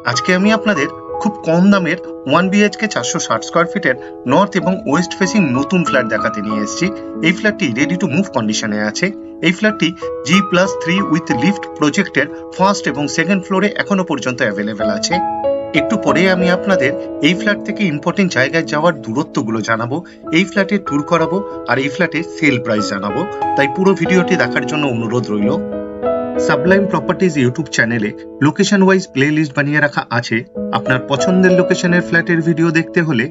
আজকে আমি আপনাদের খুব কম দামের 1 BHK 460 স্কয়ার ফিটের নর্থ এবং ওয়েস্ট ফেসিং নতুন ফ্ল্যাট দেখাতে নিয়ে এসেছি। এই ফ্ল্যাটটি রেডি টু মুভ কন্ডিশনে আছে। এই ফ্ল্যাটটি G+3 উইথ লিফট প্রজেক্টের ফার্স্ট এবং সেকেন্ড ফ্লোরে এখনো পর্যন্ত অ্যাভেলেবেল আছে। একটু পরে আমি আপনাদের এই ফ্ল্যাট থেকে ইম্পর্টেন্ট জায়গায় যাওয়ার দূরত্বগুলো জানাবো, এই ফ্ল্যাটের ট্যুর করাবো আর এই ফ্ল্যাটের সেল প্রাইস জানাবো। তাই পুরো ভিডিওটি দেখার জন্য অনুরোধ রইল। সাবলাইম প্রপার্টিজ ইউটিউব চ্যানেলে লোকেশন ওয়াইজ প্লে লিস্ট বানিয়ে রাখা আছে। আপনার পছন্দের লোকেশনের ফ্ল্যাটের ভিডিও দেখতে হলে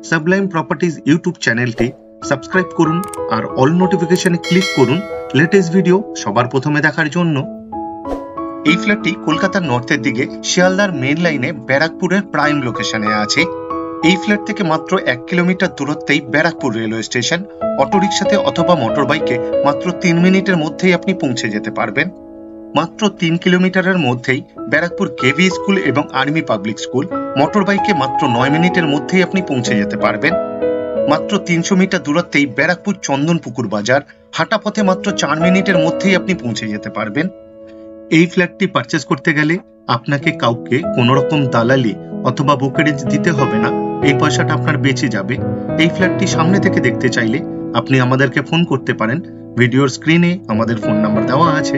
সাবলাইম প্রপার্টিজ ইউটিউব চ্যানেলটি সাবস্ক্রাইব করুন আর অল নোটিফিকেশনে ক্লিক করুন লেটেস্ট ভিডিও সবার প্রথমে দেখার জন্য। এই ফ্ল্যাটটি কলকাতার নর্থের দিকে শিয়ালদার মেন লাইনে ব্যারাকপুরের প্রাইম লোকেশনে আছে। এই ফ্ল্যাট থেকে মাত্র 1 কিলোমিটার দূরত্বেই ব্যারাকপুর রেলওয়ে স্টেশন। অটোরিকশাতে অথবা মোটর বাইকে মাত্র 3 মিনিটের মধ্যেই আপনি পৌঁছে যেতে পারবেন। মাত্র 3 কিলোমিটারের মধ্যেই ব্যারাকপুর কেভি স্কুল এবং আর্মি পাবলিক স্কুল। মোটর বাইকে মাত্র 9 মিনিটের মধ্যেই আপনি পৌঁছে যেতে পারবেন। মাত্র 300 মিটার দূরত্বেই ব্যারাকপুর চন্দনপুকুর বাজার। হাঁটা পথে মাত্র 4 মিনিটের মধ্যেই আপনি পৌঁছে যেতে পারবেন। এই ফ্ল্যাটটি পারচেস করতে গেলে আপনাকে কাউকে কোনো রকম দালালি অথবা ব্রোকারেজ দিতে হবে না, এই পয়সাটা আপনার বেঁচে যাবে। এই ফ্ল্যাটটি সামনে থেকে দেখতে চাইলে আপনি আমাদেরকে ফোন করতে পারেন। ভিডিওর স্ক্রিনে আমাদের ফোন নাম্বার দেওয়া আছে।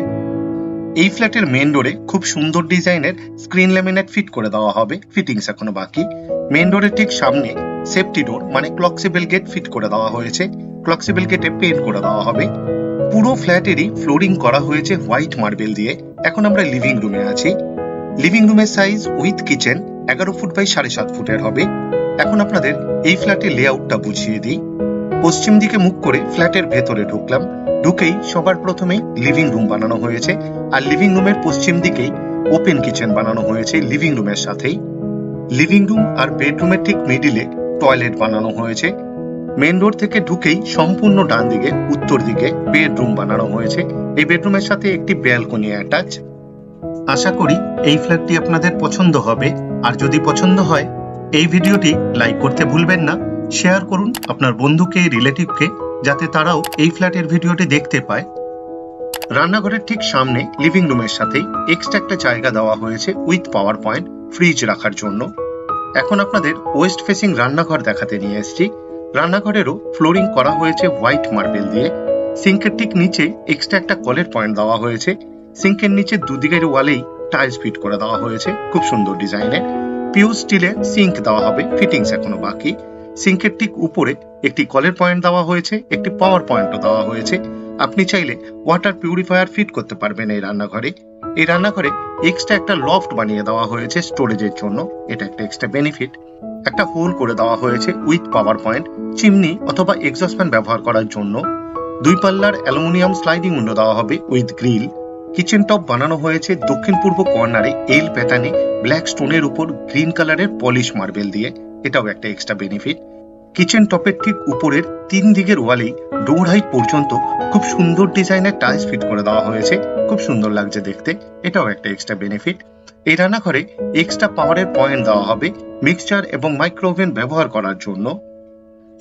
এই ফ্ল্যাটের মেন ডোরে খুব সুন্দর ডিজাইনের স্ক্রিন ল্যামিনেট ফিট করে দেওয়া হবে, ফিটিংস এখনো বাকি। মেন ডোরের ঠিক সামনে সেফটি ডোর মানে ক্লকসিবল গেট ফিট করে দেওয়া হয়েছে। ক্লকসিবল গেটে পেইন্ট করে দেওয়া হবে। পুরো ফ্ল্যাটেরই ফ্লোরিং করা হয়েছে হোয়াইট মার্বেল দিয়ে। এখন আমরা লিভিং রুমে আছি। লিভিং রুমের size with kitchen 11 foot by 7.5 ফুটের হবে। এখন আপনাদের এই ফ্ল্যাটের লেআউটটা বুঝিয়ে দিই। পশ্চিম দিকে মুখ করে ফ্ল্যাটের ভেতরে ঢুকলাম। ঢুকেই সবার প্রথমেই লিভিং রুম বানানো হয়েছে আর লিভিং রুমের পশ্চিম দিকেই ওপেন কিচেন বানানো হয়েছে লিভিং রুমের সাথেই। লিভিং রুম আর বেডরুমের ঠিক মিডিলে টয়লেট বানানো হয়েছে। মেন রোড থেকে ঢুকেই সম্পূর্ণ ডান দিকে উত্তর দিকে বেডরুম বানানো হয়েছে। এই বেডরুমের সাথে একটি ব্যালকনি অ্যাটাচ। আশা করি এই ফ্ল্যাটটি আপনাদের পছন্দ হবে। আর যদি পছন্দ হয় এই ভিডিওটি লাইক করতে ভুলবেন না, শেয়ার করুন আপনার বন্ধুকে, রিলেটিভকে, যাতে তারাও এই ফ্ল্যাটের ভিডিওটি দেখতে পায়। রান্নাঘরের ঠিক সামনে লিভিং রুমের সাথেই এক্সট্রা একটা জায়গা দেওয়া হয়েছে উইথ পাওয়ার পয়েন্ট ফ্রিজ রাখার জন্য। এখন আপনাদের ওয়েস্ট ফেসিং রান্নাঘর দেখাতে নিয়ে এসেছি। রান্নাঘরেরও ফ্লোরিং করা হয়েছে হোয়াইট মার্বেল দিয়ে। সিঙ্কের ঠিক নিচে এক্সট্রা একটা কলের পয়েন্ট দেওয়া হয়েছে। সিঙ্কের নিচে দুদিকের ওয়ালেই টাইলস ফিট করে দেওয়া হয়েছে খুব সুন্দর ডিজাইনের। পিওর স্টিলের সিঙ্ক দেওয়া হবে, ফিটিংস এখনো বাকি। সিঙ্কের ঠিক উপরে একটি কলের পয়েন্ট দেওয়া হয়েছে, একটি পাওয়ার পয়েন্টও দেওয়া হয়েছে। আপনি চাইলে ওয়াটার পিউরিফায়ার ফিট করতে পারবেন এই রান্নাঘরে। এই রান্নাঘরে এক্সট্রা একটা লফট বানিয়ে দেওয়া হয়েছে স্টোরেজের জন্য, এটা একটা এক্সট্রা বেনিফিট। একটা হোল করে দেওয়া হয়েছে উইথ পাওয়ার পয়েন্ট চিমনি অথবা এক্সস্ট ফ্যান ব্যবহার করার জন্য। 2 পাল্লার অ্যালুমিনিয়াম স্লাইডিং উইন্ডো দেওয়া হবে উইথ গ্রিল। কিচেন টপ বানানো হয়েছে দক্ষিণ পূর্ব কর্নারে এল প্যাটার্নে ব্ল্যাক স্টোনের উপর গ্রিন কালারের পলিশ মার্বেল দিয়ে, এটাও একটা এক্সট্রা বেনিফিট। কিচেন টপের ঠিক উপরের 3 দিকের ওয়ালেই ডোর হাইট পর্যন্ত খুব সুন্দর ডিজাইনের টাইলস ফিট করে দেওয়া হয়েছে, খুব সুন্দর লাগছে দেখতে, এটাও একটা এক্সট্রা বেনিফিট। এই রান্নাঘরে এক্সট্রা পাওয়ারের পয়েন্ট দেওয়া হবে মিক্সচার এবং মাইক্রোওভেন ব্যবহার করার জন্য।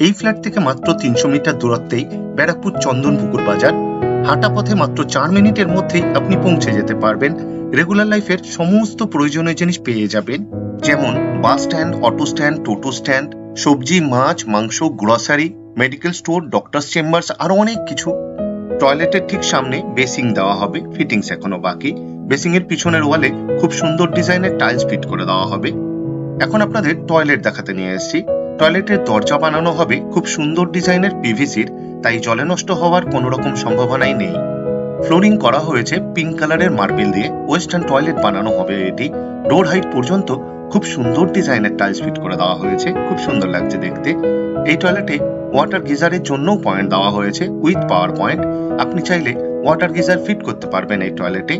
এই ফ্ল্যাট থেকে মাত্র 300 মিটার দূরত্বেই ব্যারাকপুর চন্দনপুকুর বাজার। হাঁটা পথে মাত্র 4 মিনিটের মধ্যেই আপনি পৌঁছে যেতে পারবেন। রেগুলার লাইফের সমস্ত প্রয়োজনীয় জিনিস পেয়ে যাবেন, যেমন বাস স্ট্যান্ড, অটো স্ট্যান্ড, টোটো স্ট্যান্ড, সবজি, মাছ, মাংস, grocery, medical store, doctors chambers, আরো অনেক কিছু। টয়লেটের ঠিক সামনে বেসিং দেওয়া হবে, ফিটিংস এখনো বাকি। বেসিং এর পিছনের ওয়ালে খুব সুন্দর ডিজাইনের টাইলস ফিট করে দেওয়া হবে। এখন আপনাদের টয়লেট দেখাতে নিয়ে এসেছি। টয়লেটের দরজা বানানো হবে খুব সুন্দর ডিজাইনের পিভিসির, তাই জলে নষ্ট হওয়ার কোনো রকম সম্ভাবনাই নেই। ফ্লোরিং করা হয়েছে পিঙ্ক কালারের মার্বেল দিয়ে। ওয়েস্টার্ন টয়লেট বানানো হবে এটি। ডোর হাইট পর্যন্ত খুব সুন্দর ডিজাইনের টাইলস ফিট করে দেওয়া হয়েছে, খুব সুন্দর লাগছে দেখতে। এই টয়লেটে ওয়াটার গিজারের জন্য পয়েন্ট দেওয়া হয়েছে উইথ পাওয়ার পয়েন্ট। আপনি চাইলে ওয়াটার গিজার ফিট করতে পারবেন এই টয়লেটে।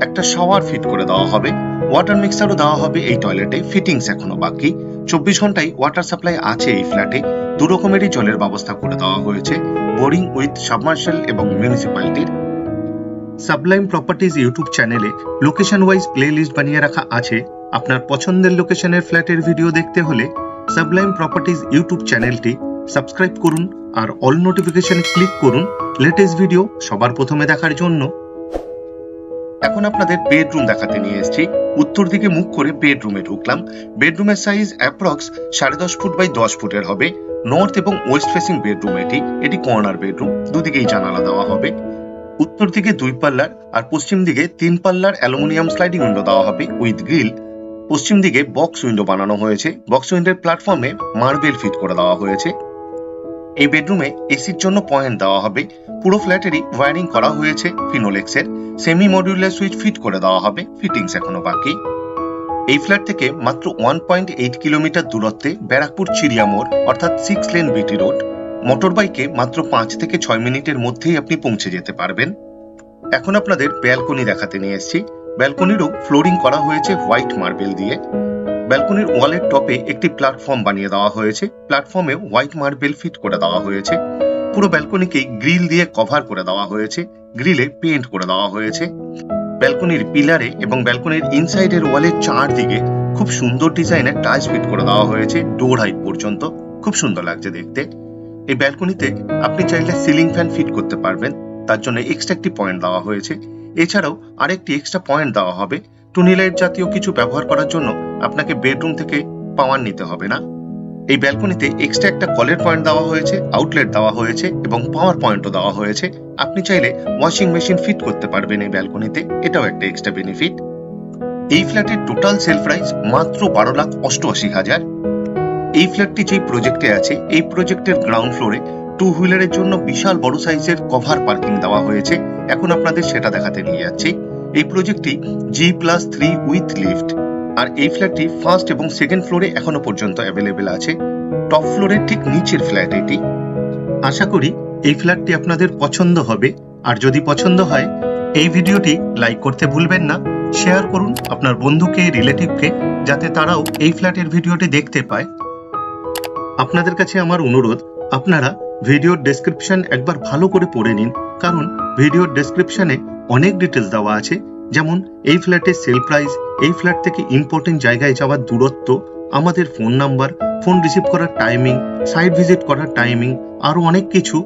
একটা শাওয়ার ফিট করে দেওয়া হবে। ওয়াটার মিক্সারও দেওয়া হবে এই টয়লেটে, ফিটিংস এখনো বাকি। 24 ঘন্টায় ওয়াটার সাপ্লাই আছে এই ফ্ল্যাটে। 2 রকমেরই জলের ব্যবস্থা করে দেওয়া হয়েছে, বোরিং উইথ সাবমার্শাল এবং মিউনিসিপ্যালিটির। সাবলাইম প্রপার্টিজ ইউটিউব চ্যানেলে লোকেশন ওয়াইজ প্লে লিস্ট বানিয়ে রাখা আছে। আপনার পছন্দের লোকেশনের ফ্ল্যাটের ভিডিও দেখতে হলে সাবলাইম প্রপার্টিজ ইউটিউব চ্যানেলটি সাবস্ক্রাইব করুন আর অল নোটিফিকেশনে ক্লিক করুন লেটেস্ট ভিডিও সবার প্রথমে দেখার জন্য। এখন আপনাদের বেডরুম দেখাতে নিয়ে এসেছি। উত্তর দিকে মুখ করে বেডরুমে ঢুকলাম। বেডরুমের সাইজ অ্যাপ্রক্স 10.5 ফুট বাই 10 ফুটের হবে। নর্থ এবং ওয়েস্ট ফেসিং বেডরুম এটি কর্নার বেডরুম, দুদিকেই জানালা দেওয়া হবে। উত্তর দিকে 2 পাল্লার আর পশ্চিম দিকে 3 পাল্লার অ্যালুমিনিয়াম স্লাইডিং উইন্ডো দেওয়া হবে উইথ গ্রিল। পশ্চিম দিকে বক্স উইন্ডো বানানো হয়েছে। বক্স উইন্ডোর প্ল্যাটফর্মে মার্বেল ফিট করে দেওয়া হয়েছে। এই বেডরুমে এসির জন্য পয়েন্ট দেওয়া হবে। পুরো ফ্ল্যাটেরই ওয়্যারিং করা হয়েছে ফিনোলেক্সের। সেমি মডিউলার সুইচ ফিট করে দেওয়া হবে, ফিটিংস এখনো বাকি। এই ফ্ল্যাট থেকে মাত্র 1.8 কিলোমিটার দূরত্বে ব্যারাকপুর চিড়িয়া মোড় অর্থাৎ 6 লেন বিটি রোড। মোটর বাইকে মাত্র 5 থেকে 6 মিনিটের মধ্যেই আপনি পৌঁছে যেতে পারবেন। এখন আপনাদের ব্যালকনি দেখাতে নিয়ে এসেছি। ব্যালকনিরও ফ্লোরিং করা হয়েছে হোয়াইট মার্বেল দিয়ে। ব্যালকনির ওয়ালের টপে একটি প্ল্যাটফর্ম বানিয়ে দেওয়া হয়েছে। প্ল্যাটফর্মে হোয়াইট মার্বেল ফিট করে দেওয়া হয়েছে। পুরো ব্যালকনিকে গ্রিল দিয়ে কভার করে দেওয়া হয়েছে। গ্রিলে পেইন্ট করে দেওয়া হয়েছে। ব্যালকনির পিলারে এবং ব্যালকনির ইনসাইডের ওয়ালের চারদিকে খুব সুন্দর ডিজাইনের টাইলস ফিট করে দেওয়া হয়েছে ডোর হাইট পর্যন্ত। খুব সুন্দর লাগছে দেখতে। এই ব্যালকনিতে আপনি চাইলে সিলিং ফ্যান ফিট করতে পারবেন, তার জন্য এক্সট্রা একটি পয়েন্ট দেওয়া হয়েছে। এছাড়াও আরেকটি এক্সট্রা পয়েন্ট দেওয়া হবে। টুনি লাইট জাতীয় কিছু ব্যবহার করার জন্য আপনাকে বেডরুম থেকে পাওয়ার নিতে হবে না। এই ব্যালকনিতে এক্সট্রা একটা কলের পয়েন্ট দেওয়া হয়েছে, আউটলেট দেওয়া হয়েছে এবং পাওয়ার পয়েন্টও দেওয়া হয়েছে। আপনি চাইলে ওয়াশিং মেশিন ফিট করতে পারবেন এই ব্যালকনিতে, এটাও একটা এক্সট্রা বেনিফিট। এই ফ্ল্যাটের টোটাল সেল প্রাইস মাত্র 12,88,000। এই ফ্ল্যাটটি যেই প্রজেক্টে আছে, এই প্রজেক্টের গ্রাউন্ড ফ্লোরে 2 হুইলারের জন্য বিশাল বড় সাইজের কভার পার্কিং দেওয়া হয়েছে। এখন আপনাদের সেটা দেখাতে নিয়ে যাচ্ছি। এই প্রজেক্টটি G+3 উইথ লিফট। আর এই ফ্ল্যাটটি ফার্স্ট এবং সেকেন্ড ফ্লোরে এখনো পর্যন্ত অ্যাভেলেবেল আছে। টপ ফ্লোরের ঠিক নিচের ফ্ল্যাট এটি। আশা করি এই ফ্ল্যাটটি আপনাদের পছন্দ হবে। আর যদি পছন্দ হয় এই ভিডিওটি লাইক করতে ভুলবেন না। শেয়ার করুন আপনার বন্ধুকে, রিলেটিভকে, যাতে তারাও এই ফ্ল্যাটের ভিডিওটি দেখতে পায়। আপনাদের কাছে আমার অনুরোধ, আপনারা ভিডিওর ডেসক্রিপশন একবার ভালো করে পড়ে নিন, কারণ ভিডিওর ডেসক্রিপশনে অনেক ডিটেলস দেওয়া আছে। যেমন এই ফ্ল্যাটের সেল প্রাইস, এই ফ্ল্যাট থেকে ইম্পর্টেন্ট জায়গায় যাওয়ার দূরত্ব, আমাদের ফোন নাম্বার, ফোন রিসিভ করার টাইমিং, সাইট ভিজিট করার টাইমিং, আরো অনেক কিছু।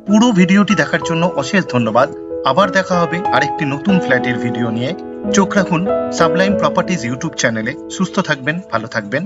পুরো ভিডিওটি দেখার জন্য অশেষ ধন্যবাদ। আবার দেখা হবে আরেকটি নতুন ফ্ল্যাটের ভিডিও নিয়ে। চোখ রাখুন সাবলাইম প্রপার্টিজ ইউটিউব চ্যানেলে। সুস্থ থাকবেন, ভালো থাকবেন।